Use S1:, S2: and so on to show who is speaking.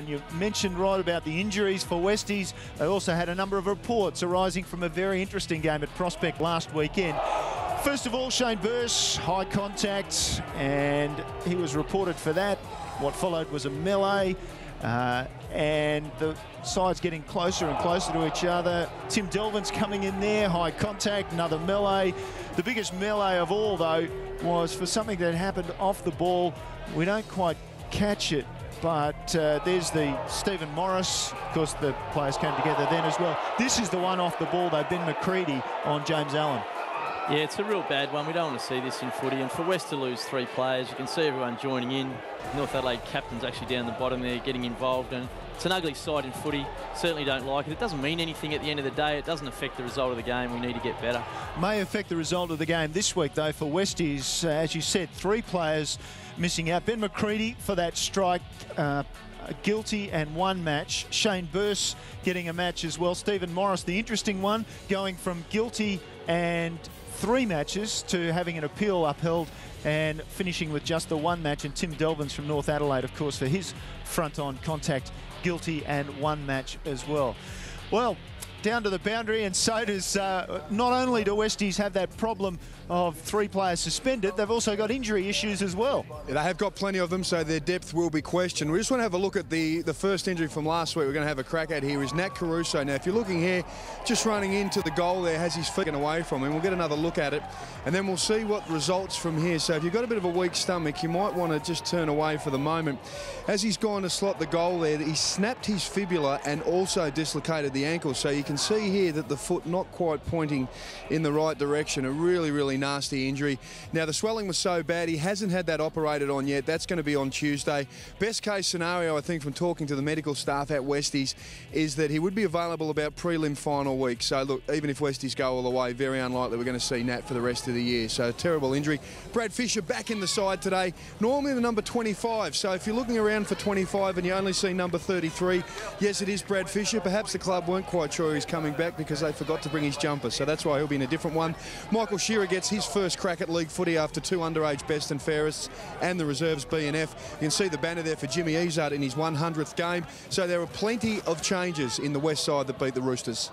S1: And you mentioned right about the injuries for Westies. They also had a number of reports arising from a very interesting game at Prospect last weekend. First of all, Shane Burse, high contact, and he was reported for that. What followed was a melee, and the sides getting closer and closer to each other. Tim Delvin's coming in there, high contact, another melee. The biggest melee of all, though, was for something that happened off the ball. We don't quite catch it, but there's the Stephen Morris. Of course, the players came together then as well. This is the one off the ball, though, Ben McCready on James Allen.
S2: Yeah, it's a real bad one. We don't want to see this in footy. And for West to lose 3 players, you can see everyone joining in. North Adelaide captain's actually down the bottom there getting involved. And it's an ugly sight in footy. Certainly don't like it. It doesn't mean anything at the end of the day. It doesn't affect the result of the game. We need to get better.
S1: May affect the result of the game this week, though, for Westies. As you said, 3 players missing out. Ben McCready for that strike. Guilty and 1 match. Shane Burse getting a match as well. Stephen Morris, the interesting one, going from guilty and 3 matches to having an appeal upheld and finishing with just the 1 match. And Tim Delvin's from North Adelaide, of course, for his front-on contact, guilty and 1 match as well. Well, down to the boundary, and so does, not only do Westies have that problem of 3 players suspended, they've also got injury issues as well.
S3: Yeah, they have got plenty of them, so their depth will be questioned. We just want to have a look at the first injury from last week we're going to have a crack at here is Nat Caruso. Now, if you're looking here, just running into the goal there, has his feet away from him. We'll get another look at it, and then we'll see what results from here. So if you've got a bit of a weak stomach, you might want to just turn away for the moment. As he's gone to slot the goal there, he snapped his fibula and also dislocated the ankle. So you can see here that the foot not quite pointing in the right direction. A really, really nasty injury. Now, the swelling was so bad, he hasn't had that operated on yet. That's going to be on Tuesday. Best case scenario, I think, from talking to the medical staff at Westies, is that he would be available about prelim final week. So, look, even if Westies go all the way, very unlikely we're going to see Nat for the rest of the year. So, a terrible injury. Brad Fisher back in the side today. Normally the number 25. So, if you're looking around for 25 and you only see number 33, yes, it is Brad Fisher. Perhaps the club weren't quite sure he's coming back because they forgot to bring his jumper. So, that's why he'll be in a different one. Michael Shearer gets his first crack at league footy after 2 underage best and fairest and the reserves BNF. You can see the banner there for Jimmy Izard in his 100th game. So there are plenty of changes in the West side that beat the Roosters.